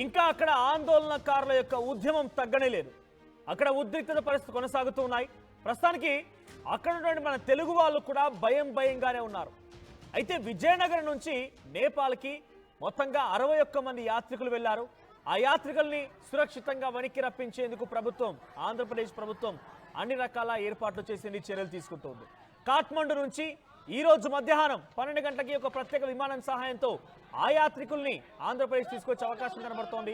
ఇంకా అక్కడ ఆందోళనకారుల యొక్క ఉద్యమం తగ్గనే లేదు. అక్కడ ఉద్రిక్తత పరిస్థితి కొనసాగుతూ ఉన్నాయి. ప్రస్తుతానికి అక్కడ ఉన్నటువంటి మన తెలుగు వాళ్ళు కూడా భయంగానే ఉన్నారు. అయితే విజయనగరం నుంచి నేపాల్కి మొత్తంగా 61 మంది యాత్రికులు వెళ్లారు. ఆ యాత్రికుల్ని సురక్షితంగా వెనక్కి రప్పించేందుకు ఆంధ్రప్రదేశ్ ప్రభుత్వం అన్ని రకాల ఏర్పాట్లు చేసింది, చర్యలు తీసుకుంటోంది. కాఠ్మండు నుంచి ఈ రోజు మధ్యాహ్నం 12 గంటలకి ఒక ప్రత్యేక విమానం సహాయంతో ఆ యాత్రికుల్ని ఆంధ్రప్రదేశ్ తీసుకొచ్చే అవకాశం కనబడుతోంది.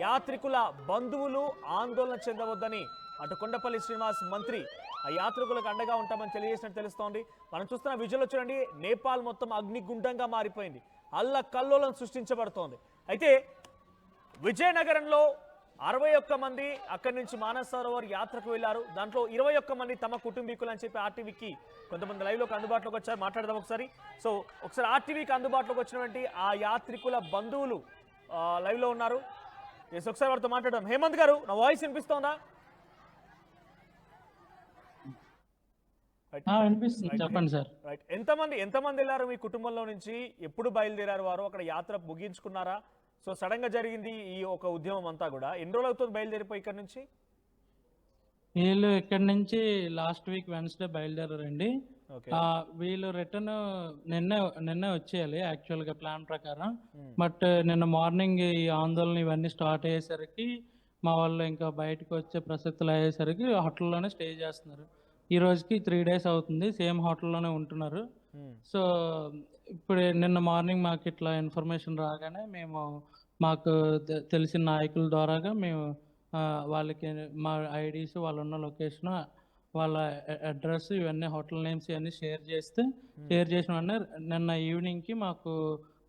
యాత్రికుల బంధువులు ఆందోళన చెందవద్దని అటు కొండపల్లి శ్రీనివాస్ మంత్రి ఆ యాత్రికులకు అండగా ఉంటామని తెలియజేసినట్టు తెలుస్తోంది. మనం చూస్తున్న విజువల్ చూడండి, నేపాల్ మొత్తం అగ్నిగుండంగా మారిపోయింది, అల్లకల్లోలం సృష్టించబడుతోంది. అయితే విజయనగరంలో 61 మంది అక్కడి నుంచి మానస్ సరోవర్ యాత్రకు వెళ్లారు. దాంట్లో 21 మంది తమ కుటుంబీకులు అని చెప్పి ఆర్టీవీకి కొంతమంది లైవ్లోకి అందుబాటులోకి వచ్చారు. మాట్లాడదాం ఒకసారి. ఒకసారి ఆర్టీవీకి అందుబాటులోకి వచ్చినటువంటి ఆ యాత్రికుల బంధువులు లైవ్లో ఉన్నారు. ఒకసారి వారితో మాట్లాడదాం. హేమంత్ గారు, నా వాయిస్ వినిపిస్తోందా? చెప్పండి సార్. రైట్. ఎంతమంది వెళ్ళారు మీ కుటుంబంలో నుంచి? ఎప్పుడు బయలుదేరారు వారు? అక్కడ యాత్ర ముగించుకున్నారా? సడన్ గా జరిగింది ఈ ఒక ఉద్యమం అంతా కూడా. ఎన్ని రోజులు అవుతుంది బయలుదేరిపోయి ఇక్కడ నుంచి? వీళ్ళు ఇక్కడ నుంచి లాస్ట్ వీక్ వెన్స్డే బయలుదేరారండి. వీళ్ళు రిటర్న్ నిన్నే వచ్చేయాలి యాక్చువల్ గా ప్లాన్ ప్రకారం. బట్ నిన్న మార్నింగ్ ఈ ఆందోళన ఇవన్నీ స్టార్ట్ అయ్యేసరికి మా వాళ్ళు ఇంకా బయటకు వచ్చే ప్రసక్తులు అయ్యేసరికి హోటల్లోనే స్టే చేస్తున్నారు. ఈ రోజుకి 3 days అవుతుంది, సేమ్ హోటల్లోనే ఉంటున్నారు. సో ఇప్పుడు నిన్న మార్నింగ్ మాకు ఇట్లా ఇన్ఫర్మేషన్ రాగానే మాకు తెలిసిన నాయకుల ద్వారాగా మేము వాళ్ళకి మా ఐడీస్, వాళ్ళు ఉన్న లొకేషన్, వాళ్ళ అడ్రస్, ఇవన్నీ హోటల్ నేమ్స్ ఇవన్నీ షేర్ చేసిన వెంటనే నిన్న ఈవినింగ్కి మాకు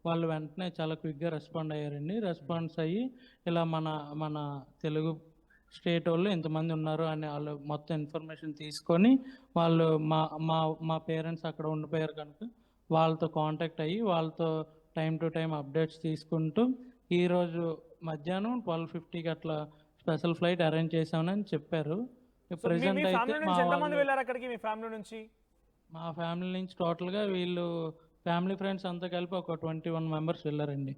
వాళ్ళు వెంటనే చాలా క్విక్గా రెస్పాండ్ అయ్యారండి. రెస్పాన్స్ అయ్యి ఇలా మన తెలుగు స్టేట్ వాళ్ళు ఎంతమంది ఉన్నారు అని వాళ్ళు మొత్తం ఇన్ఫర్మేషన్ తీసుకొని వాళ్ళు మా పేరెంట్స్ అక్కడ ఉండిపోయారు కనుక వాళ్ళతో కాంటాక్ట్ అయ్యి వాళ్ళతో టైం టు టైం అప్డేట్స్ తీసుకుంటూ ఈరోజు మధ్యాహ్నం 12:50కి అట్లా స్పెషల్ ఫ్లైట్ అరేంజ్ చేసామని చెప్పారు. ప్రెసెంట్ అయితే మా ఫ్యామిలీ నుంచి టోటల్గా వీళ్ళు ఫ్యామిలీ ఫ్రెండ్స్ అంతా కలిపి ఒక 21 members వెళ్ళారండి.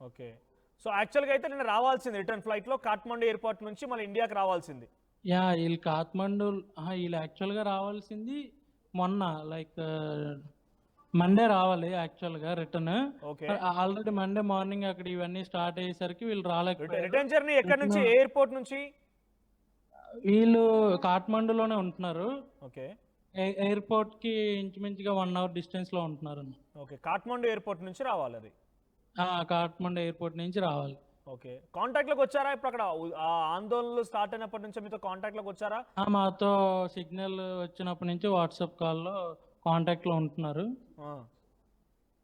ఓకే. సో యాక్చువల్గా అయితే నేను రావాల్సింది రిటర్న్ ఫ్లైట్లో కాఠ్మండు ఎయిర్పోర్ట్ నుంచి మళ్ళీ ఇండియాకి రావాల్సింది. వీళ్ళు వీళ్ళు యాక్చువల్గా రావాల్సింది మొన్న లైక్ మండే రావాలి యాక్చువల్గా రిటర్న్. ఆల్రెడీ మండే మార్నింగ్ అక్కడ ఇవన్నీ స్టార్ట్ అయ్యేసరికి వీళ్ళు రాలేకపోయారు. రిటర్న్ జర్నీ ఎక్కడి నుంచి, ఎయిర్పోర్ట్ నుంచి? వీళ్ళు కాఠ్మండులోనే ఉంటున్నారు. ఓకే. ఎయిర్పోర్ట్ కి ఇంచుమించుగా 1 hour డిస్టెన్స్ లో ఉంటున్నారు. ఓకే. కాఠ్మండు ఎయిర్పోర్ట్ నుంచి రావాలి అది? కాఠ్మండు ఎయిర్పోర్ట్ నుంచి రావాలి. ఓకే. కాంటాక్ట్ లోకి వచ్చారా? ఇప్పుడు అక్కడ ఆందోళనలు స్టార్ట్ అయినప్పటి నుంచి మీతో కాంటాక్ట్ లోకి వచ్చారా? మాతో సిగ్నల్ వచ్చినప్పటి నుంచి వాట్సాప్ కాల్లో కాంటాక్ట్ లో ఉంటున్నారు.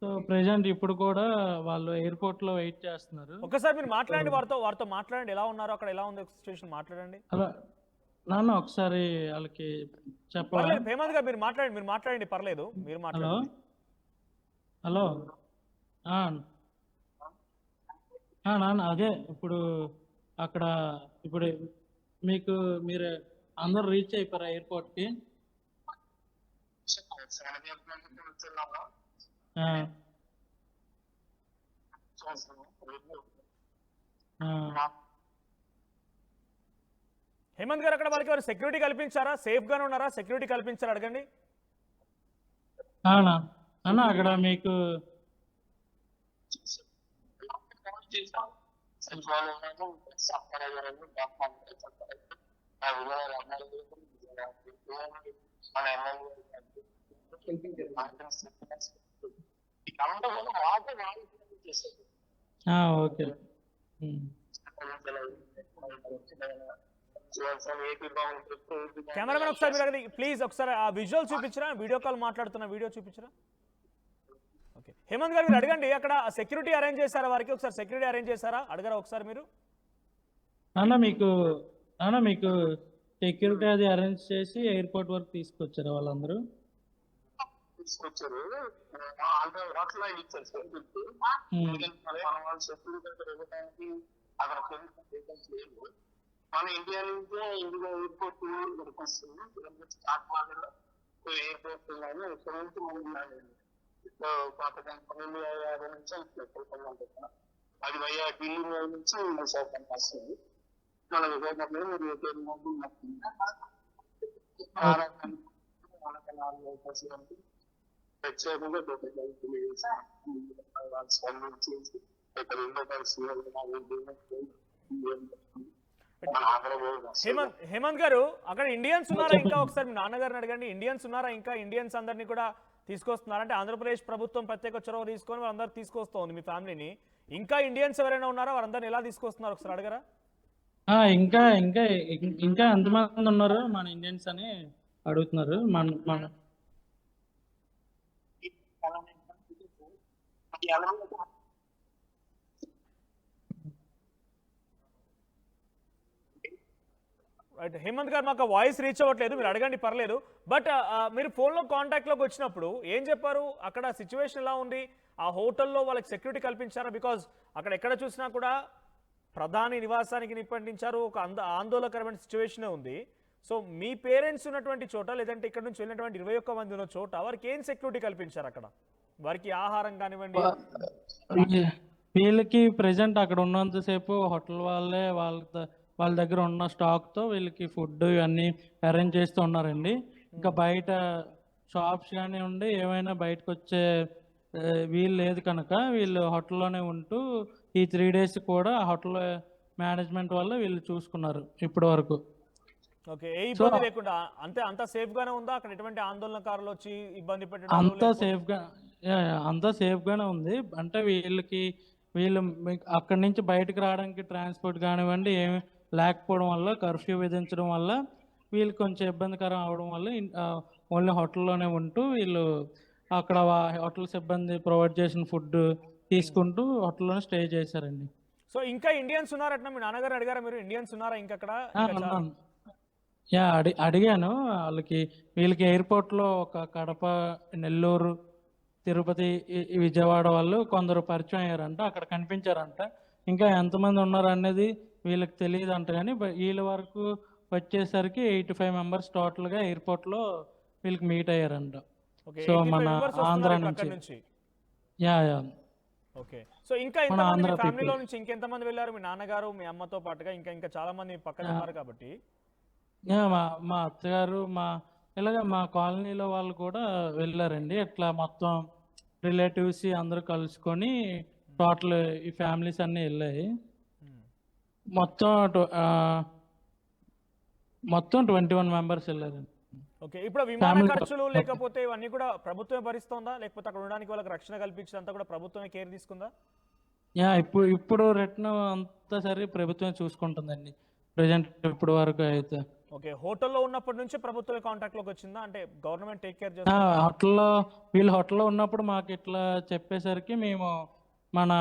సో ప్రెసెంట్ ఇప్పుడు కూడా వాళ్ళు ఎయిర్పోర్ట్ లో వెయిట్ చేస్తున్నారు. ఒకసారి మీరు మాట్లాడండి, వారితో మాట్లాడండి, ఎలా ఉన్నారు అక్కడ, ఎలా ఉంది సిచ్యువేషన్, మాట్లాడండి. నాన్న ఒకసారి వాళ్ళకి చెప్పాలి. హేమంత్ గారు మీరు మాట్లాడండి, పర్లేదు, మీరు మాట్లాడండి. హలో నాన్న, అదే ఇప్పుడు అక్కడ ఇప్పుడు మీరు అందరు రీచ్ అయిపోయారా ఎయిర్పోర్ట్ కి? హేమంత్ గారు, అక్కడ వాళ్ళకి ఎవరు సెక్యూరిటీ కల్పించారా? సేఫ్ గానే ఉన్నారా? సెక్యూరిటీ కల్పించారా అడగండి. అన్న అక్కడ మీకు ఓకే. కెమెరామెన్ ఒకసారి ప్లీజ్ ఒకసారి ఆ విజువల్ చూపించరా, వీడియో కాల్ మాట్లాడుతున్న వీడియో చూపించరా? ఓకే. హేమంత్ గారు మీరు అడగండి, అక్కడ సెక్యూరిటీ అరేంజ్ చేశారా వారికి? ఒకసారి సెక్యూరిటీ అరేంజ్ చేశారా అడగరా ఒకసారి మీరు? మీకు సెక్యూరిటీ అది అరేంజ్ చేసి ఎయిర్పోర్ట్ వరకు తీసుకొచ్చారు వాళ్ళందరూ? మన ఇండియా నుంచి ఇండియా ఎయిర్పోర్ట్ వస్తుంది, ఎయిర్పోర్ట్ ఇక్కడ నుంచి మనం 15 నిమిషాలు అది వయ్యా ఢిల్లీ మీద నుంచి విశాఖపట్నం వస్తుంది. మన విశాఖపట్నంలో మీరు ప్రత్యేకంగా స్పందించేసి ఇక్కడ రెండో హేమంత్ గారు, అక్కడ ఇండియన్స్ ఉన్నారా ఇంకా? ఒకసారి మీ నాన్నగారిని అడగండి. ఇండియన్స్ ఉన్నారా ఇంకా? ఇండియన్స్ అందరినీ కూడా తీసుకొస్తున్నారు అంటే ఆంధ్రప్రదేశ్ ప్రభుత్వం ప్రత్యేక చొరవ తీసుకొని వాళ్ళందరూ తీసుకొస్తుంది మీ ఫ్యామిలీని. ఇంకా ఇండియన్స్ ఎవరైనా ఉన్నారా? వారందరిని ఎలా తీసుకొస్తున్నారు ఒకసారి అడగరా? ఇంకా ఇంకా ఇంకా ఎంతమంది ఉన్నారు మన ఇండియన్స్ అని అడుగుతున్నారు. మన రైట్ హేమంత్ గారు, మాకు వాయిస్ రీచ్ అవ్వట్లేదు, మీరు అడగండి పర్లేదు. బట్ మీరు ఫోన్లో కాంటాక్ట్లోకి వచ్చినప్పుడు ఏం చెప్పారు? అక్కడ సిచ్యువేషన్ ఎలా ఉంది? ఆ హోటల్లో వాళ్ళకి సెక్యూరిటీ కల్పించారా? బికాజ్ అక్కడ ఎక్కడ చూసినా కూడా ప్రధాని నివాసానికి నిప్పంటించారు, ఒక ఆందోళనకరమైన సిచ్యువేషనే ఉంది. సో మీ పేరెంట్స్ ఉన్నటువంటి చోట, లేదంటే ఇక్కడ నుంచి వెళ్ళినటువంటి 21 మంది ఉన్న చోట వారికి ఏం సెక్యూరిటీ కల్పించారు? అక్కడ వారికి ఆహారం కానివ్వండి. వీళ్ళకి ప్రెసెంట్ అక్కడ ఉన్నంతసేపు హోటల్ వాళ్ళే వాళ్ళ దగ్గర ఉన్న స్టాక్తో వీళ్ళకి ఫుడ్ ఇవన్నీ అరేంజ్ చేస్తూ ఉన్నారండి. ఇంకా బయట షాప్స్ కానీ ఉండి ఏమైనా బయటకు వచ్చే వీలు లేదు కనుక వీళ్ళు హోటల్లోనే ఉంటూ ఈ 3 days కూడా హోటల్ మేనేజ్మెంట్ వల్ల వీళ్ళు చూసుకున్నారు ఇప్పటి వరకు. ఓకే, ఏ ఇబ్బంది లేకుండా అంతా సేఫ్ గానే ఉందా? అక్కడ ఎటువంటి ఆందోళనకారులు వచ్చి ఇబ్బంది పెట్టడం? అంతా సేఫ్ గానే ఉంది. అంటే వీళ్ళు అక్కడి నుంచి బయటకు రావడానికి ట్రాన్స్పోర్ట్ కానివ్వండి ఏమి లేకపోవడం వల్ల, కర్ఫ్యూ విధించడం వల్ల వీళ్ళు కొంచెం ఇబ్బందికరం అవడం వల్ల ఓన్లీ హోటల్లోనే ఉంటూ వీళ్ళు అక్కడ హోటల్ సిబ్బంది ప్రొవైడ్ చేసిన ఫుడ్ తీసుకుంటూ హోటల్లోనే స్టే చేశారండి. సో ఇంకా ఇండియన్స్ ఉన్నారట? మీ నాన్నగారు అడిగారా మీరు ఇండియన్స్ ఉన్నారా ఇంకా అక్కడ? అడిగాను వీళ్ళకి ఎయిర్పోర్ట్లో ఒక కడప, నెల్లూరు, తిరుపతి, విజయవాడ వాళ్ళు కొందరు పరిచయం అయ్యారంట, అక్కడ కనిపించారంట. ఇంకా ఎంతమంది ఉన్నారు అనేది వీళ్ళకి తెలియదు అంట. కానీ వీళ్ళ వరకు వచ్చేసరికి 85 members టోటల్గా ఎయిర్పోర్ట్లో వీళ్ళకి మీట్ అయ్యారంట. సో మన ఆంధ్ర నుంచి. ఓకే, సో ఇంకా ఎంతమంది ఫ్యామిలీలో నుంచి ఇంకెంతమంది వెళ్ళారు? మీ నాన్నగారు, మీ అమ్మతో పాటుగా ఇంకా చాలా మంది పక్కన ఉన్నారు కాబట్టి. మా అత్తగారు, మా కాలనీలో వాళ్ళు కూడా వెళ్ళారండి. ఇట్లా మొత్తం రిలేటివ్స్ అందరూ కలుసుకొని టోటల్ ఈ ఫ్యామిలీస్ అన్నీ వెళ్ళాయి. మొత్తం 21 members వెళ్ళారండి. ఓకే, ఇప్పుడు విమాన ఖర్చులు లేకపోతే ఇవన్నీ కూడా ప్రభుత్వమే భరిస్తుందా, లేకపోతే అక్కడ ఉండడానికి వాళ్ళకి రక్షణ కల్పించినంత కూడా ప్రభుత్వమే కేర్ తీసుకుందా? ఇప్పుడు రిటర్న్ అంతా సరే ప్రభుత్వమే చూసుకుంటుందండి ప్రెసెంట్ ఇప్పుడు వరకు అయితే. ఓకే, హోటల్లో ఉన్నప్పటి నుంచి ప్రభుత్వమే కాంటాక్ట్ లోకి వచ్చిందా? అంటే గవర్నమెంట్ టేక్ కేర్ చేస్తుంది? వీళ్ళు హోటల్లో ఉన్నప్పుడు మాకు ఇట్లా చెప్పేసరికి మేము మన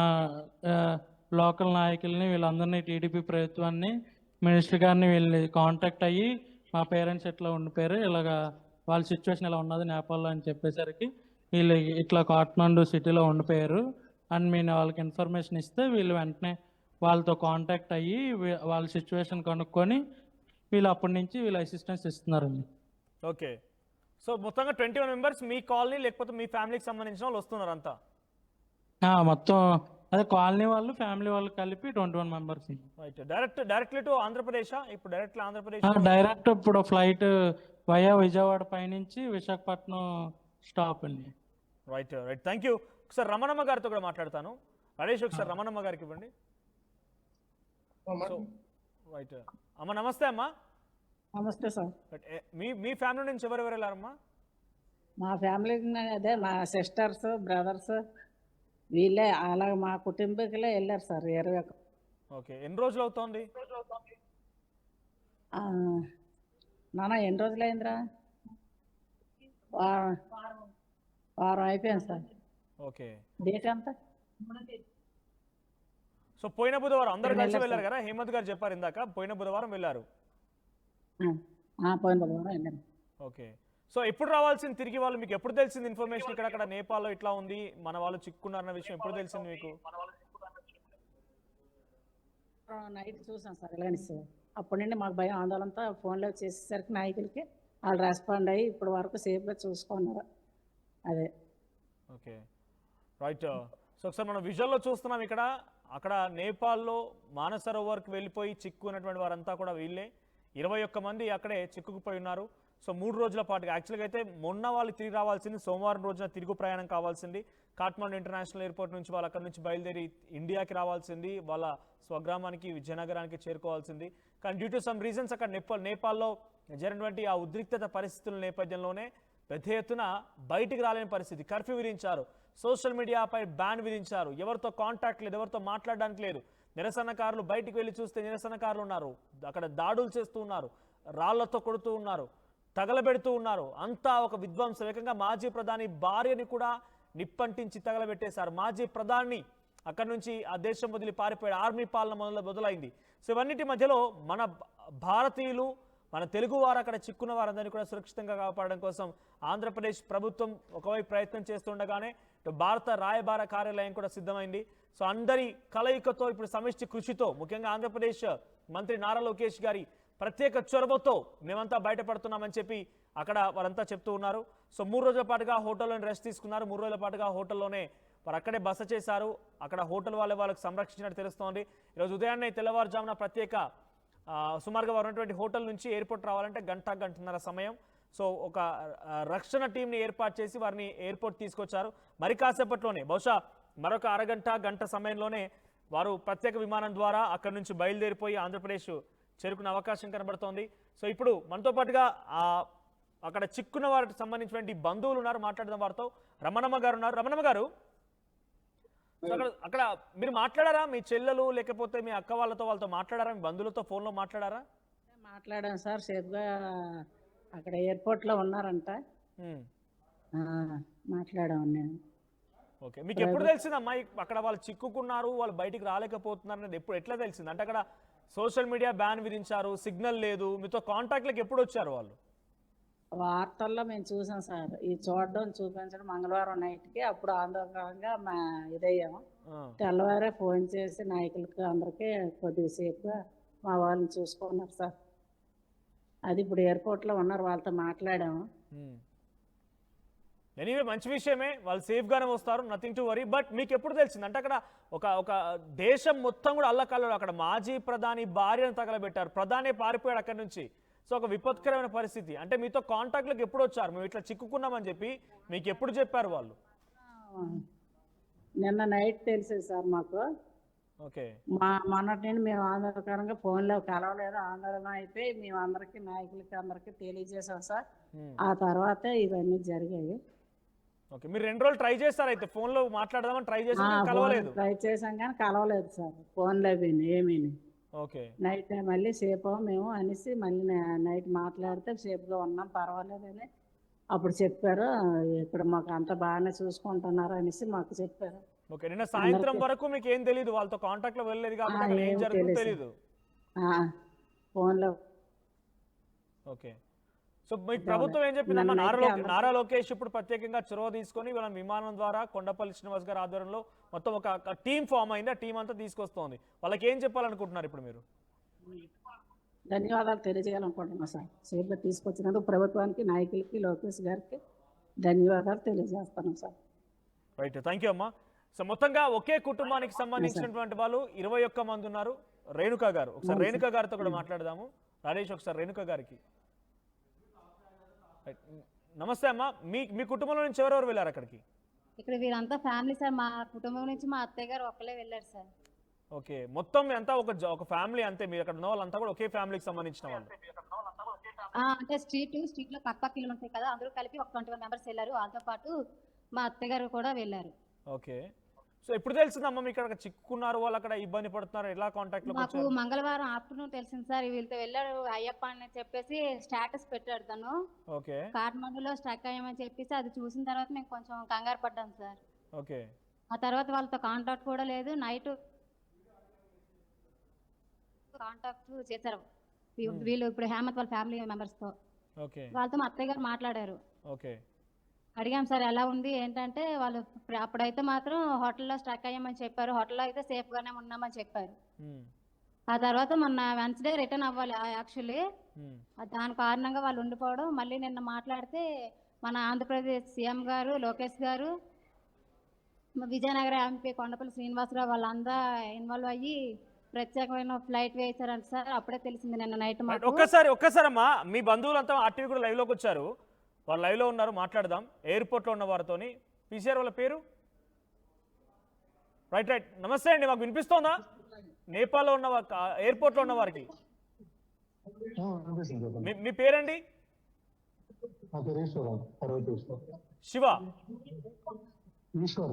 లోకల్ నాయకుల్ని, వీళ్ళందరినీ, టీడీపీ ప్రభుత్వాన్ని, మినిస్టర్ గారిని వీళ్ళని కాంటాక్ట్ అయ్యి మా పేరెంట్స్ ఇట్లా ఉండిపోయారు, ఇలాగా వాళ్ళ సిచ్యువేషన్ ఇలా ఉన్నది నేపాల్లో అని చెప్పేసరికి వీళ్ళు ఇట్లా కాఠ్మండూ సిటీలో ఉండిపోయారు అని మేము వాళ్ళకి ఇన్ఫర్మేషన్ ఇస్తే వీళ్ళు వెంటనే వాళ్ళతో కాంటాక్ట్ అయ్యి వాళ్ళ సిచ్యువేషన్ కనుక్కొని వీళ్ళు అప్పటి నుంచి వీళ్ళు అసిస్టెన్స్ ఇస్తున్నారండి. ఓకే, సో మొత్తంగా 21 members మీ కాలనీ లేకపోతే మీ ఫ్యామిలీకి సంబంధించిన వాళ్ళు వస్తున్నారు అంతా? మొత్తం అదే కాలనీ వాళ్ళు, ఫ్యామిలీ వాళ్ళు కలిపి 21 members. Directly to Andhra Pradesh? ఇప్పుడు డైరెక్ట్ ఇప్పుడు ఫ్లైట్ వయా విజయవాడ పైనుంచి విశాఖపట్నం స్టాప్ అండి. Right, thank you. ఒకసారి రమణమ్మ గారితో కూడా మాట్లాడతాను. నరేష్, ఒకసారి రమణమ్మ గారికి ఇవ్వండి. రైట్ అమ్మ, నమస్తే అమ్మా. నమస్తే సార్. మీ ఫ్యామిలీ నుంచి ఎవరెవరు వెళ్ళారమ్మా? మా ఫ్యామిలీ అదే మా సిస్టర్స్, బ్రదర్స్ వీళ్ళే, అలాగే మా కుటుంబీకులే వెళ్ళారు సార్ 21. ఓకే, ఎన్ని రోజులు అవుతోంది నాన్న? ఎన్ని రోజులు అయిందిరా? వారం అయిపోయింది సార్. ఓకే, డేట్ ఎంత? సో పోయిన బుధవారం అందరూ కలిసి వెళ్ళారు కదా? హేమంత్ గారు చెప్పారు ఇందాక, పోయిన బుధవారం వెళ్ళారు. పోయిన బుధవారం వెళ్ళారు. ఓకే, సో ఎప్పుడు రావాల్సింది తిరిగి వాళ్ళు? మీకు ఎప్పుడు తెలిసింది ఇన్ఫర్మేషన్ ఇక్కడ నేపాల్లో ఇట్లా ఉంది, మన వాళ్ళు చిక్కున్నారన్న విషయం ఎప్పుడు తెలిసింది మీకు? నైట్ చూసాం సార్ ఇలాగని సార్. అప్పటి నుండి మాకు భయం, ఆందోళనతో ఫోన్లో చేసేసరికి నాయకులకి వాళ్ళు రెస్పాండ్ అయ్యి ఇప్పుడు వరకు సేఫ్గా చూసుకున్నారు. అదే. Okay, right. సో ఒకసారి మనం విజువల్లో చూస్తున్నాం ఇక్కడ అక్కడ నేపాల్లో మానసరోవర్కి వెళ్ళిపోయి చిక్కున్నటువంటి వారంతా కూడా వీళ్ళే. 21 మంది అక్కడే చిక్కుకుపోయి ఉన్నారు. సో 3 రోజుల పాటుగా యాక్చువల్గా అయితే మొన్న వాళ్ళు తిరిగి రావాల్సింది, సోమవారం రోజున తిరుగు ప్రయాణం కావాల్సింది. కాఠ్మండు ఇంటర్నేషనల్ ఎయిర్పోర్ట్ నుంచి వాళ్ళు అక్కడి నుంచి బయలుదేరి ఇండియాకి రావాల్సింది, వాళ్ళ స్వగ్రామానికి విజయనగరానికి చేరుకోవాల్సింది. కానీ డ్యూ టు సమ్ రీజన్స్ అక్కడ నేపాల్లో జరిగినటువంటి ఆ ఉద్రిక్తత పరిస్థితుల నేపథ్యంలోనే పెద్ద ఎత్తున బయటికి రాలేని పరిస్థితి. కర్ఫ్యూ విధించారు, సోషల్ మీడియాపై బ్యాన్ విధించారు, ఎవరితో కాంటాక్ట్ లేదు, ఎవరితో మాట్లాడడానికి లేదు. నిరసనకారులు బయటికి వెళ్ళి చూస్తే నిరసనకారులు ఉన్నారు, అక్కడ దాడులు చేస్తూ ఉన్నారు, రాళ్లతో కొడుతూ ఉన్నారు, తగలబెడుతూ ఉన్నారు. అంతా ఒక విధ్వంసం. ఏకంగా మాజీ ప్రధాని భార్యని కూడా నిప్పంటించి తగలబెట్టేశారు. మాజీ ప్రధాని అక్కడి నుంచి ఆ దేశం వదిలి పారిపోయాడు. ఆర్మీ పాలన మొదలైంది. సో ఇవన్నిటి మధ్యలో మన భారతీయులు, మన తెలుగు వారు అక్కడ చిక్కున్న వారందరినీ కూడా సురక్షితంగా కాపాడడం కోసం ఆంధ్రప్రదేశ్ ప్రభుత్వం ఒకవైపు ప్రయత్నం చేస్తుండగానే భారత రాయబార కార్యాలయం కూడా సిద్ధమైంది. సో అందరి కలయికతో ఇప్పుడు సమిష్టి కృషితో ముఖ్యంగా ఆంధ్రప్రదేశ్ మంత్రి నారా లోకేష్ గారి ప్రత్యేక చొరవతో మేమంతా బయటపడుతున్నామని చెప్పి అక్కడ వారంతా చెప్తూ ఉన్నారు. సో 3 రోజుల పాటుగా హోటల్లోనే రెస్ట్ తీసుకున్నారు. 3 రోజుల పాటుగా హోటల్లోనే వారు అక్కడే బస చేశారు. అక్కడ హోటల్ వాళ్ళకి సంరక్షించినట్టు తెలుస్తోంది. ఈరోజు ఉదయాన్నే తెల్లవారుజామున ప్రత్యేక సుమారుగా వారు ఉన్నటువంటి హోటల్ నుంచి ఎయిర్పోర్ట్ రావాలంటే గంటన్నర సమయం. సో ఒక రక్షణ టీంని ఏర్పాటు చేసి వారిని ఎయిర్పోర్ట్ తీసుకొచ్చారు. మరి కాసేపట్లోనే బహుశా మరొక గంట సమయంలోనే వారు ప్రత్యేక విమానం ద్వారా అక్కడి నుంచి బయలుదేరిపోయి ఆంధ్రప్రదేశ్ చేరుకునే అవకాశం కనబడుతోంది. సో ఇప్పుడు మనతో పాటుగా అక్కడ చిక్కున్న వారికి సంబంధించినటువంటి బంధువులు ఉన్నారు, మాట్లాడిన వారితో. రమణమ్మ గారు ఉన్నారు. రమణమ్మ గారు, అక్కడ మీరు మాట్లాడారా? మీ చెల్లెలు లేకపోతే మీ అక్క వాళ్ళతో మాట్లాడారా? మీ బంధువులతో ఫోన్లో మాట్లాడారా? మాట్లాడాను సార్, సేఫ్గా అక్కడ ఎయిర్పోర్ట్లో ఉన్నారంట. మాట్లాడాము నేను. ఓకే, మీకు ఎప్పుడు తెలిసిందమ్మా అక్కడ వాళ్ళు చిక్కుకున్నారు, వాళ్ళు బయటికి రాలేకపోతున్నారు అనేది ఎట్లా తెలిసింది? అంటే అక్కడ సోషల్ మీడియా బ్యాన్ విధించారు, సిగ్నల్ లేదు, మీతో కాంటాక్ట్లకు ఎప్పుడు వచ్చారు వాళ్ళు? వార్తల్లో మేము చూసాం సార్, ఈ చూడడం చూపించడం మంగళవారం నైట్కి. అప్పుడు ఆందోళనగా ఇదయ్యాము. తెల్లవారే ఫోన్ చేసి నాయకులకి అందరికీ కొద్దిసేపుగా మా వాళ్ళని చూసుకున్నారు సార్. అది ఇప్పుడు ఎయిర్పోర్ట్లో ఉన్నారు, వాళ్ళతో మాట్లాడాము. ఎనీవే మంచి విషయమే, వాళ్ళు సేఫ్గానే వస్తారు, నథింగ్ టు వరీ. బట్ మీకు ఎప్పుడు తెలిసింది? అంటే అక్కడ ఒక దేశం మొత్తం కూడా అల్లకల్లో, అక్కడ మాజీ ప్రధాని భార్యను తగలబెట్టారు, ప్రధాని పారిపోయాడు అక్కడి నుంచి. సో ఒక విపత్కరమైన పరిస్థితి. అంటే మీతో కాంటాక్ట్లకు ఎప్పుడు వచ్చారు? మేము ఇట్లా చిక్కుకున్నామని చెప్పి మీకు ఎప్పుడు చెప్పారు వాళ్ళు? నిన్న నైట్ తెలిసింది సార్ మాకు. ఓకే, మొన్నటి నుండి మేము ఆందోళనకరంగా ఫోన్లో కలవలేదు. ఆందోళన అయిపోయి మేము అందరికీ నాయకులకి అందరికీ తెలియజేసాం సార్. ఆ తర్వాత ఇవన్నీ జరిగాయి. ఓకే, మీరు 2 రోజులు ట్రై చేస్తారు అయితే, ఫోన్లో మాట్లాడదామని ట్రై చేసి కలవలేదు? ట్రై చేసాం కానీ కలవలేదు సార్, ఫోన్లో ఏమీ. ఓకే, నైట్ మళ్ళీ సేపు మేము అనేసి మళ్ళీ నైట్ మాట్లాడితే సేఫ్గా ఉన్నాం, పర్వాలేదు అని అప్పుడు చెప్పారు. ఇక్కడ మాకు అంత బాగానే చూసుకుంటున్నారు అనేసి మాకు చెప్పారు. ఓకే, నిన్న సాయంత్రం వరకు మీకు ఏం తెలియదు, వాళ్ళతో కాంటాక్ట్ లో వెళ్ళలేదు కాబట్టి అక్కడ ఏం జరుగుతుందో తెలియదు ఫోన్లో. ఓకే, సో మీకు ప్రభుత్వం ఏం చెప్పిందమ్మా? నారా లోకేష్ ఇప్పుడు ప్రత్యేకంగా చొరవ తీసుకొని వీళ్ళ విమానం ద్వారా కొండపల్లి శ్రీనివాస్ గారి ఆధ్వర్యంలో మొత్తం ఒక టీం ఫామ్ అయింది, ఆ టీం అంతా తీసుకొస్తోంది. వాళ్ళకి ఏం చెప్పాలనుకుంటున్నారు ఇప్పుడు మీరు? ధన్యవాదాలు తెలియజేయాలనుకుంటున్నాం సార్, సేఫ్గా తీసుకొచ్చినందుకు ప్రభుత్వానికి, నాయకులకి, లోకేష్ గారికి ధన్యవాదాలు తెలియజేస్తున్నాం సార్. రైట్, థ్యాంక్ యూ అమ్మా. సో మొత్తంగా ఒకే కుటుంబానికి సంబంధించినటువంటి వాళ్ళు 21 మంది ఉన్నారు. రేణుకా గారు, ఒకసారి రేణుకా గారితో కూడా మాట్లాడదాము. రాజేష్, ఒకసారి రేణుకా గారికి. నమస్తే అమ్మా, మీ కుటుంబంలో నుంచి ఎవరెవరు వెళ్ళారు అక్కడికి? ఇక్కడ వీరంతా ఫ్యామిలీ సార్, మా కుటుంబం నుంచి మా అత్తయ్య గారు ఒక్కలే వెళ్ళారు సార్. ఓకే, మొత్తం అంతా ఒక ఫ్యామిలీ అంతే, మీరు అక్కడ ఉన్న వాళ్ళంతా కూడా ఒకే ఫ్యామిలీకి సంబంధించిన వాళ్ళు? అంటే స్ట్రీట్ లో పక్క ఇల్లు ఉంటాయి కదా, అందరూ కలిపి ఒక 21 మెంబర్స్ వెళ్ళారు. వాళ్ళతో పాటు మా అత్తయ్య గారు కూడా వెళ్ళారు. ఓకే, సో ఎప్పుడు తెలిసిందమ్మా మీకు అక్కడ చిక్కుకున్నారు, వాళ్ళు అక్కడ ఇబ్బంది పడుతున్నారు, ఎలా కాంటాక్ట్ లో? మాకు మంగళవారం ఆఫ్టర్నూన్ తెలిసింది సార్, వీళ్ళతో వెళ్ళాడు అయ్యప్ప అని చెప్పేసి స్టేటస్ పెట్టాడు తను. ఓకే, కాఠ్మండూలో స్ట్రక్ అయ్యామని చెప్పేసి అది చూసిన తర్వాత మేము కొంచెం కంగారు పడ్డాం సార్. ఓకే, ఆ తర్వాత వాళ్ళతో కాంటాక్ట్ కూడా లేదు. నైట్ కాంటాక్ట్ చేశారు వీళ్ళు ఇప్పుడు హేమంత్ వాళ్ళ ఫ్యామిలీ మెంబర్స్ తో. ఓకే, వాళ్ళతో మా అత్తయ్య గారు మాట్లాడారు. ఓకే, అడిగాం సార్ ఎలా ఉంది ఏంటంటే, వాళ్ళు అప్పుడైతే మాత్రం హోటల్లో స్ట్రక్ అయ్యామని చెప్పారు, హోటల్లో అయితే సేఫ్ గానే ఉన్నామని చెప్పారు. ఆ తర్వాత మొన్న వెన్స్డే రిటర్న్ అవ్వాలి యాక్చువల్లీ, దాని కారణంగా వాళ్ళు ఉండిపోవడం. మళ్ళీ నిన్న మాట్లాడితే మన ఆంధ్రప్రదేశ్ సీఎం గారు లోకేష్ గారు విజయనగరం ఎంపీ కొండపల్లి శ్రీనివాసరావు వాళ్ళంతా ఇన్వాల్వ్ అయ్యి ప్రత్యేకమైన ఫ్లైట్ వేశారంట సార్. అప్పుడే తెలిసింది నిన్న నైట్ మాకు. ఒక్కసారి అమ్మా, మీ బంధువులంతా ఆర్టీవీ కూడా లైవ్లోకి వచ్చారు, వాళ్ళు లైవ్లో ఉన్నారు, మాట్లాడదాం. ఎయిర్పోర్ట్లో ఉన్న వారితోని. పీసీఆర్ వాళ్ళ పేరు? రైట్. నమస్తే అండి, మాకు వినిపిస్తోందా? నేపాల్లో ఉన్న ఎయిర్పోర్ట్లో ఉన్న వారికి మీ పేరండి? శివ? ఈశ్వర్.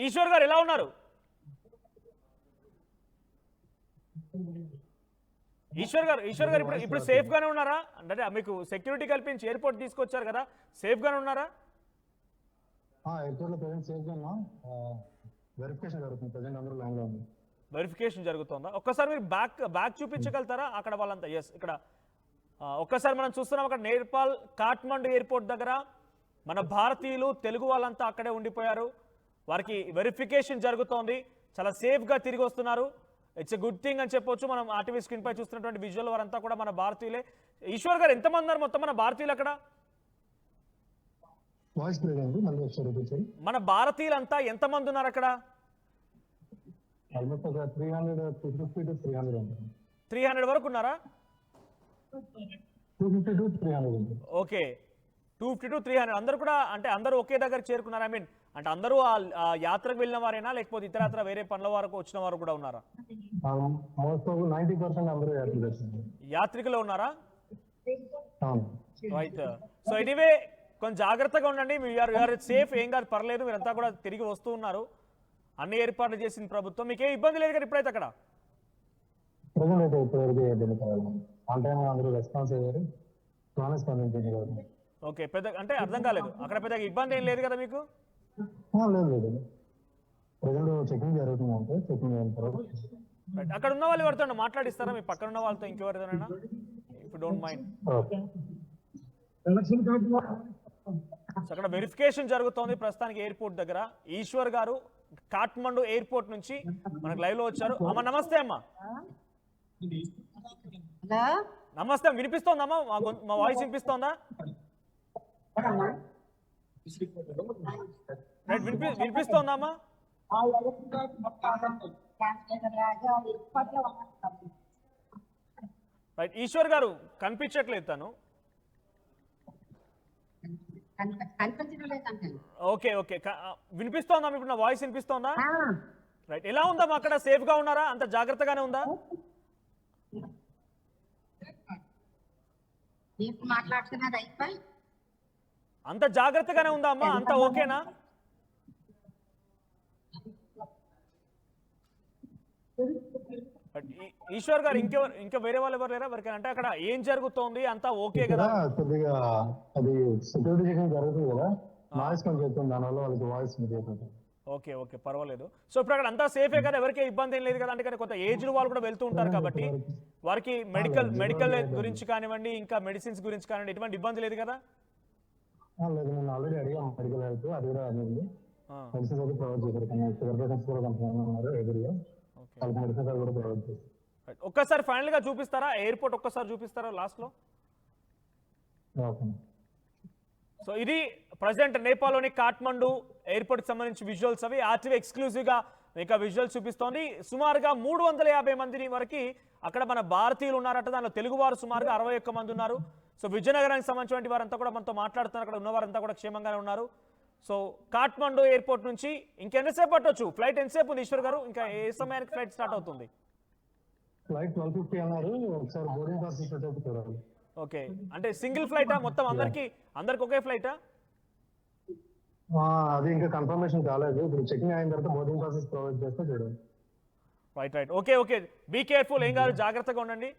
ఈశ్వర్ గారు ఎలా ఉన్నారు? ఈశ్వర్ గారు ఇప్పుడు సేఫ్ గానే ఉన్నారా? అంటే మీకు సెక్యూరిటీ కల్పించి ఎయిర్పోర్ట్ తీసుకొచ్చారు కదా, సేఫ్ గానే ఉన్నారా? వెరిఫికేషన్ జరుగుతుందా? ఒక్కసారి మీరు బ్యాక్ చూపించగలుగుతారా? అక్కడ వాళ్ళంతా ఇక్కడ ఒక్కసారి మనం చూస్తున్నాం, అక్కడ నేపాల్ కాఠ్మండు ఎయిర్పోర్ట్ దగ్గర మన భారతీయులు తెలుగు వాళ్ళంతా అక్కడే ఉండిపోయారు. వారికి వెరిఫికేషన్ జరుగుతోంది, చాలా సేఫ్గా తిరిగి వస్తున్నారు. ఇట్స్ ఎ గుడ్ థింగ్ అని చెప్పొచ్చు. మనం ఆర్టీవీ స్క్రీన్ పై చూస్తున్నటువంటి విజువల్ వారంతా కూడా మన భారతీయులే. ఈశ్వర్ గారు, ఎంతమంది ఉన్నారు మొత్తం మన భారతీయులు అక్కడ? మన భారతీయులంతా ఎంతమంది ఉన్నారు అక్కడ? 300 వరకు ఉన్నారా? ఓకే, 250 to 300 అందరూ కూడా, అంటే అందరూ ఒకే దగ్గర చేరుకున్నారు. ఐ మీన్ అంటే అందరూ ఆ యాత్రకు వెళ్ళిన వారేనా, లేకపోతే ఇతరత్ర వేరే పనుల వరకు వచ్చిన వారు కూడా ఉన్నారా? యాత్రికులు ఉన్నారా? రైట్. సో ఎనీవే, కొంచెం జాగ్రత్తగా ఉండండి. యూఆర్ సేఫ్, ఏం కాదు, పర్లేదు. మీరంతా కూడా తిరిగి వస్తూ ఉన్నారు. అన్ని ఏర్పాట్లు చేసింది ప్రభుత్వం, మీకేం ఇబ్బంది లేదు కదా ఇప్పుడైతే అక్కడ? ఓకే, పెద్ద అంటే అర్థం కాలేదు, అక్కడ పెద్దగా ఇబ్బంది ఏం లేదు కదా మీకు? అక్కడ ఉన్న వాళ్ళు ఎవరితో మాట్లాడిస్తారా, మీ పక్కన ఉన్న వాళ్ళతో, ఇంకెవరితోనైనా, ఇఫ్ డోంట్ మైండ్? అక్కడ వెరిఫికేషన్ జరుగుతోంది ప్రస్తుతానికి ఎయిర్పోర్ట్ దగ్గర. ఈశ్వర్ గారు కాఠ్మండు ఎయిర్పోర్ట్ నుంచి మనకు లైవ్ లో వచ్చారు. అమ్మ నమస్తే. అమ్మా నమస్తే, వినిపిస్తోందమ్మా? మా వాయిస్ వినిపిస్తోందా? వినిపిస్తోందమ్మా? రైట్. ఈశ్వర్ గారు కనిపించట్లేదు తను. ఓకే, వినిపిస్తోందా ఇప్పుడు? నా వాయిస్ వినిపిస్తోందా? రైట్. ఎలా ఉందా అక్కడ? సేఫ్ గా ఉన్నారా? అంత జాగ్రత్తగానే ఉందా? అంత జాగ్రత్తగానే ఉందా అమ్మా? అంత ఓకేనా? ఈశ్వర్ గారు, ఇంకా వేరే వాళ్ళు ఎవరు లేరా ఎవరికైనా? అంటే అక్కడ ఏం జరుగుతోంది, అంతా ఓకే కదా? కొద్దిగా అది సెక్యూరిటీ చెకింగ్ జరుగుతుంది కదా, నాయిస్ కొంచెం చెప్తుంది, దానివల్ల వాళ్ళకి వాయిస్ ఓకే, పర్వాలేదు. సో ఇప్పుడు అక్కడ అంతా సేఫే కదా, ఎవరికీ ఇబ్బంది ఏం లేదు కదా? అంటే కొంత ఏజ్డ్ వాళ్ళు కూడా వెళ్తూ ఉంటారు కాబట్టి వారికి మెడికల్ గురించి కానివ్వండి, ఇంకా మెడిసిన్స్ గురించి కానివ్వండి, ఎటువంటి ఇబ్బంది లేదు కదా? లేదు, నేను ఆల్రెడీ అడిగాను మెడికల్ హెల్త్, అది కూడా అడిగింది. మెడిసిన్స్ అయితే ప్రొవైడ్ చేశారు, కానీ షుగర్ పేషెంట్స్ కూడా కొంతమంది ఉన్నారు ఎదురుగా, వాళ్ళకి మెడిసిన్స్ కూడా ప్రొవైడ్ చేశారు. ఒక్కసారి ఫైనల్ గా చూపిస్తారా ఎయిర్పోర్ట్? ఒక్కసారి చూపిస్తారా లాస్ట్ లో? సో ఇది ప్రజెంట్ నేపాల్లోని కాఠ్మండు ఎయిర్పోర్ట్ కి సంబంధించి విజువల్స్ అవి. ఆర్టీవీ ఎక్స్క్లూజివ్ గా మీకు విజువల్స్ చూపిస్తోంది. సుమారుగా 350 మంది వరకు అక్కడ మన భారతీయులు ఉన్నారట. దానిలో తెలుగు వారు సుమారుగా 61 మంది ఉన్నారు. సో విజయనగరానికి సంబంధించిన వారంతా కూడా మనతో మాట్లాడుతున్నారు. అక్కడ ఉన్నవారంతా కూడా క్షేమంగానే ఉన్నారు. సో కాఠ్మండు ఎయిర్పోర్ట్ నుంచి ఇంకెంతసేపు పట్టొచ్చు? ఫ్లైట్ ఎంతసేపు ఉంది ఈశ్వర్ గారు? ఇంకా ఏ సమయానికి ఫ్లైట్ స్టార్ట్ అవుతుంది? ఫ్లైట్ 12:50 అన్నారు. ఒకసారి బోర్డింగ్ పాస్ చూడాలి. ఓకే, అంటే సింగిల్ ఫ్లైటా మొత్తం అందరికి ఒకే ఫ్లైటా? అది ఇంకా కన్ఫర్మేషన్ కాలేదు. ఇప్పుడు చెకింగ్ అయిన తర్వాత బోర్డింగ్ పాసెస్ ప్రొవైడ్ చేస్తే చూడండి. రైట్. ఓకే, బీ కేర్ఫుల్, ఏం కాదు, జాగ్రత్తగా ఉండండి.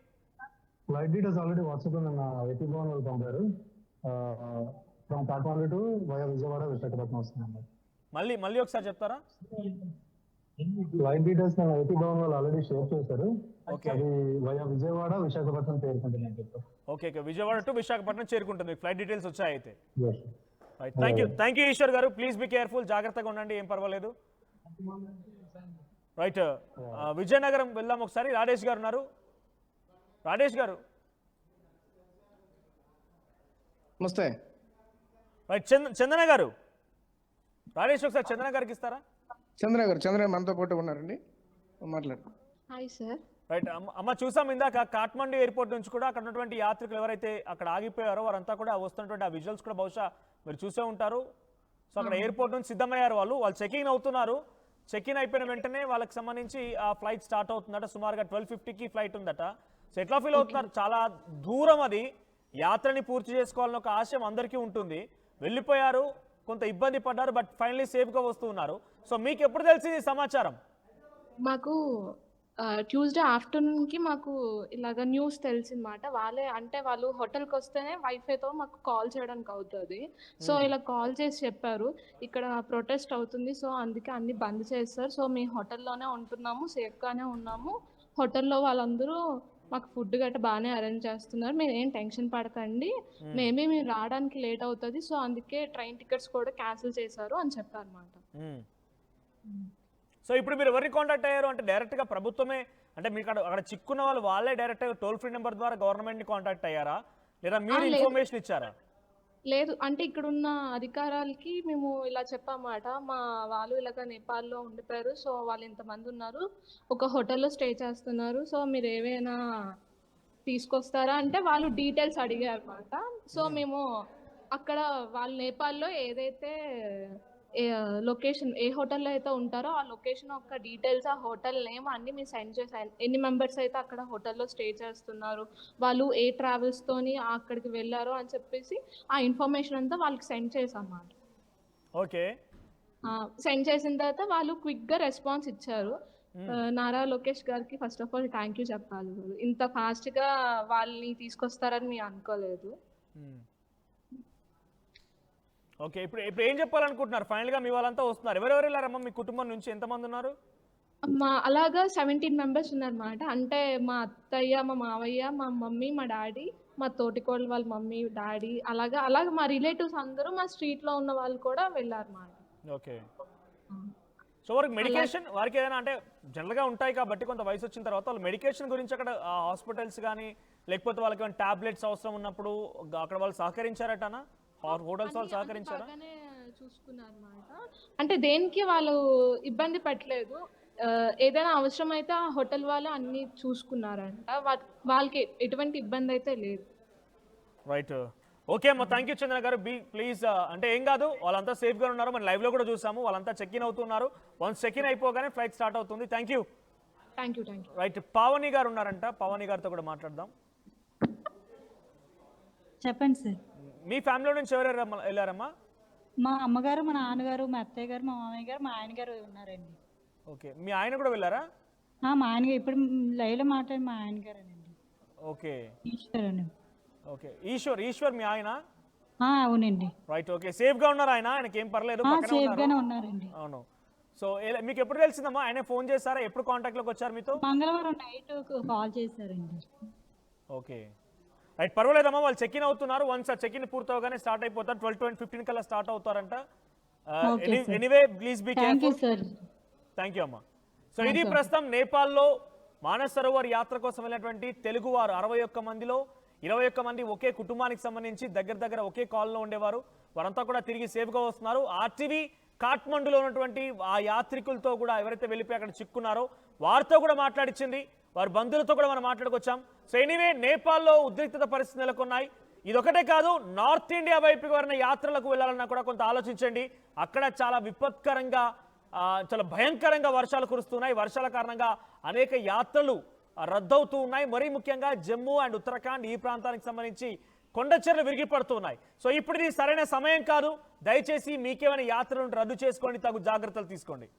ఫ్లైట్ డీటెయిల్స్ ఆల్రెడీ వాట్సాప్ లో నిన్న ఏపీ భవన్ వాళ్ళు పంపారు. From Kathmandu to via Vijayawada Visakhapatnam వస్తున్నాం. మళ్ళీ ఒకసారి చెప్తారా? ఫ్లైట్ డీటెయిల్స్ నేను ఏపీ భవన్ వాళ్ళు ఆల్రెడీ షేర్ చేశారు. అది వయా విజయవాడ విశాఖపట్నం చేరుకుంటుంది. ఓకే, విజయవాడ టు విశాఖపట్నం చేరుకుంటుంది. ఫ్లైట్ డీటెయిల్స్ వచ్చాయి అయితే. థ్యాంక్ యూ ఈశ్వర్ గారు. ప్లీజ్ బీ కేర్ఫుల్, జాగ్రత్తగా ఉండండి, ఏం పర్వాలేదు. రైట్, విజయనగరం వెళ్దాం ఒకసారి. రాజేష్ గారు ఉన్నారు. రాజేష్ గారు నమస్తే. రైట్, చందన గారు, రాజేష్ ఒకసారి చందన గారికి ఇస్తారా? చంద్ర మనతో పాటు ఉన్నారండి, మాట్లాడు. Hi sir. రైట్ అమ్మ, చూసాం ఇందాక కాఠ్మండూ ఎయిర్పోర్ట్ నుంచి కూడా అక్కడ ఉన్నటువంటి యాత్రికులు ఎవరైతే అక్కడ ఆగిపోయారో వారంతా కూడా వస్తున్నటువంటి ఆ విజువల్స్ కూడా బహుశా మీరు చూసే ఉంటారు. సో అక్కడ ఎయిర్పోర్ట్ నుంచి సిద్ధమయ్యారు, వాళ్ళు చెకింగ్ అవుతున్నారు. చెకిన్ అయిపోయిన వెంటనే వాళ్ళకి సంబంధించి ఆ ఫ్లైట్ స్టార్ట్ అవుతుందట. సుమారుగా 12:50కి ఫ్లైట్ ఉందట. సో ఎట్లా ఫీల్ అవుతున్నారు? చాలా దూరం, అది యాత్రని పూర్తి చేసుకోవాలని ఒక ఆశయం అందరికీ ఉంటుంది. వెళ్ళిపోయారు, కొంత ఇబ్బంది పడ్డారు, బట్ ఫైనలీ సేఫ్గా వస్తూ ఉన్నారు. సో మీకు ఎప్పుడు తెలిసింది సమాచారం? మాకు ట్యూస్డే ఆఫ్టర్నూన్కి మాకు ఇలాగ న్యూస్ తెలిసిందన్నమాట. వాళ్ళు హోటల్కి వస్తేనే వైఫైతో మాకు కాల్ చేయడానికి అవుతుంది. సో ఇలా కాల్ చేసి చెప్పారు, ఇక్కడ ప్రొటెస్ట్ అవుతుంది, సో అందుకే అన్ని బంద్ చేస్తారు. సో మీ హోటల్లోనే ఉంటున్నాము, సేఫ్గానే ఉన్నాము. హోటల్లో వాళ్ళందరూ మాకు ఫుడ్ గట్రా బాగానే అరేంజ్ చేస్తున్నారు, మీరు ఏం టెన్షన్ పడకండి, మేబీ మీరు రావడానికి లేట్ అవుతుంది, సో అందుకే ట్రైన్ టికెట్స్ కూడా క్యాన్సిల్ చేశారు అని చెప్పారు అన్నమాట. సో ఇప్పుడు మీరు ఎవరిని కాంటాక్ట్ అయ్యారు? అంటే డైరెక్ట్గా ప్రభుత్వమే, అంటే మీకు అక్కడ చిక్కున్న వాళ్ళే డైరెక్ట్గా టోల్ ఫ్రీ నెంబర్ ద్వారా గవర్నమెంట్ని కాంటాక్ట్ అయ్యారా, లేదా మీరు ఇన్ఫర్మేషన్ ఇచ్చారా? లేదు, అంటే ఇక్కడున్న అధికారాలకి మేము ఇలా చెప్పామాట, మా వాళ్ళు ఇలాగ నేపాల్లో ఉండిపోయారు, సో వాళ్ళు ఇంతమంది ఉన్నారు, ఒక హోటల్లో స్టే చేస్తున్నారు, సో మీరు ఏవైనా తీసుకొస్తారా అంటే వాళ్ళు డీటెయిల్స్ అడిగారు అన్నమాట. సో మేము అక్కడ వాళ్ళు నేపాల్లో ఏదైతే లొకేషన్ ఏ హోటల్లో అయితే ఉంటారో ఆ లొకేషన్ యొక్క డీటెయిల్స్, ఆ హోటల్ నేమ్ అన్ని మీరు సెండ్ చేశారు. ఎన్ని మెంబర్స్ అయితే అక్కడ హోటల్లో స్టే చేస్తున్నారు, వాళ్ళు ఏ ట్రావెల్స్తోని అక్కడికి వెళ్ళారో అని చెప్పేసి ఆ ఇన్ఫర్మేషన్ అంతా వాళ్ళకి సెండ్ చేసామన్నమాట. ఓకే, సెండ్ చేసిన తర్వాత వాళ్ళు క్విక్గా రెస్పాన్స్ ఇచ్చారు. నారా లోకేష్ గారికి first of all thank you చెప్పాలి, ఇంత ఫాస్ట్గా వాళ్ళని తీసుకొస్తారని మేము అనుకోలేదు. ఓకే, ఇప్పుడు ఏం చెప్పాలనుకుంటున్నారు? ఫైనల్గా మీ వాళ్ళంతా వస్తున్నారు, ఎవరెవరు వెళ్ళారమ్మా మీ కుటుంబం నుంచి? ఎంతమంది ఉన్నారు? అలాగా 17 మెంబర్స్ ఉన్నారన్నమాట. అంటే మా అత్తయ్య, మా మావయ్య, మా మమ్మీ, మా డాడీ, మా తోటికోళ్ళ వాళ్ళ మమ్మీ, డాడీ, అలాగా మా రిలేటివ్స్ అందరూ, మా స్ట్రీట్లో ఉన్న వాళ్ళు కూడా వెళ్ళారన్నమాట. ఓకే, సో వారికి మెడికేషన్, వారికి ఏదైనా అంటే జనరల్గా ఉంటాయి కాబట్టి కొంత వయసు వచ్చిన తర్వాత వాళ్ళు మెడికేషన్ గురించి అక్కడ హాస్పిటల్స్ కానీ లేకపోతే వాళ్ళకి ఏమైనా టాబ్లెట్స్ అవసరం ఉన్నప్పుడు అక్కడ వాళ్ళు సహకరించారటనా? హోటల్స్ వాళ్ళు సహకరించారా? చూసుకున్నారన్నమాట. అంటే దేనికి వాళ్ళు ఇబ్బంది పెట్టలేదు, ఏదైనా అవసరం అయితే ఆ హోటల్ వాళ్ళు అన్ని చూసుకున్నారంట, వాళ్ళకి ఎటువంటి ఇబ్బంది అయితే లేదు. రైట్, ఓకే అమ్మా, థ్యాంక్ యూ చంద్ర గారు. ప్లీజ్, అంటే ఏం కాదు, వాళ్ళంతా సేఫ్గా ఉన్నారు, మనం లైవ్లో కూడా చూసాము, వాళ్ళంతా చెక్ ఇన్ అవుతున్నారు. వన్స్ చెక్ ఇన్ అయిపోగానే ఫ్లైట్ స్టార్ట్ అవుతుంది. Thank you. రైట్, పావని గారు ఉన్నారంట, పావని గారితో కూడా మాట్లాడదాం. చెప్పండి సార్. మీ ఫ్యామిలీ నుంచి ఎవరెవరు వెళ్ళారమ్మా? మా అమ్మగారు, మా నాన్నగారు, మా అత్తయ్య గారు, మా మామయ్య గారు, మా ఆయన గారు ఉన్నారండి. ఓకే, మీ ఆయన కూడా వెళ్ళారా? మా ఆయన గారు ఇప్పుడు లైవ్లో మాట్లాడి మా ఆయన గారేనండి. ఓకే, ఈశ్వర్ అండి. ఓకే, ఈశ్వర్ మీ ఆయన? అవునండి. రైట్, ఓకే, సేఫ్గా ఉన్నారు ఆయన? ఆయనకి ఏం పర్లేదు? సేఫ్గానే ఉన్నారండి. అవును. సో మీకు ఎప్పుడు తెలిసిందమ్మా? ఆయన ఫోన్ చేశారా? ఎప్పుడు కాంటాక్ట్లోకి వచ్చారు మీతో? మంగళవారం నైట్ కాల్ చేశారండి. ఓకే, రైట్, పర్వాలేదమ్మా, వాళ్ళు చెక్ ఇన్ అవుతున్నారు. వన్స్ ఆ చెక్ ఇన్ పూర్తవగానే స్టార్ట్ అయిపోతారు. 12:15 కల్లా స్టార్ట్ అవుతారంట. Anyway please be careful. Thank you అమ్మా. సో ఇది ప్రస్తుతం నేపాల్లో మానస్ సరోవర్ యాత్ర కోసం వెళ్ళినటువంటి తెలుగువారు 61 మందిలో 21 మంది ఒకే కుటుంబానికి సంబంధించి దగ్గర ఒకే కాల్లో ఉండేవారు. వారంతా కూడా తిరిగి సేఫ్గా వస్తున్నారు. ఆర్టీవీ కాఠ్మండూలో ఉన్నటువంటి ఆ యాత్రికులతో కూడా ఎవరైతే వెళ్ళిపోయి అక్కడ చిక్కున్నారో వారితో కూడా మాట్లాడించింది, వారి బంధువులతో కూడా మనం మాట్లాడుకొచ్చాం. సో ఎనీవే నేపాల్లో ఉద్రిక్తత పరిస్థితి నెలకొన్నాయి. ఇదొకటే కాదు, నార్త్ ఇండియా వైపుకి ఎవరైనా యాత్రలకు వెళ్ళాలన్నా కూడా కొంత ఆలోచించండి. అక్కడ చాలా విపత్కరంగా, చాలా భయంకరంగా వర్షాలు కురుస్తున్నాయి. వర్షాల కారణంగా అనేక యాత్రలు రద్దవుతూ ఉన్నాయి. మరీ ముఖ్యంగా జమ్మూ అండ్ ఉత్తరాఖండ్ ఈ ప్రాంతానికి సంబంధించి కొండ చర్యలు విరిగిపడుతున్నాయి. సో ఇప్పుడు ఇది సరైన సమయం కాదు. దయచేసి మీకేమైనా యాత్రలను రద్దు చేసుకోండి, తగు జాగ్రత్తలు తీసుకోండి.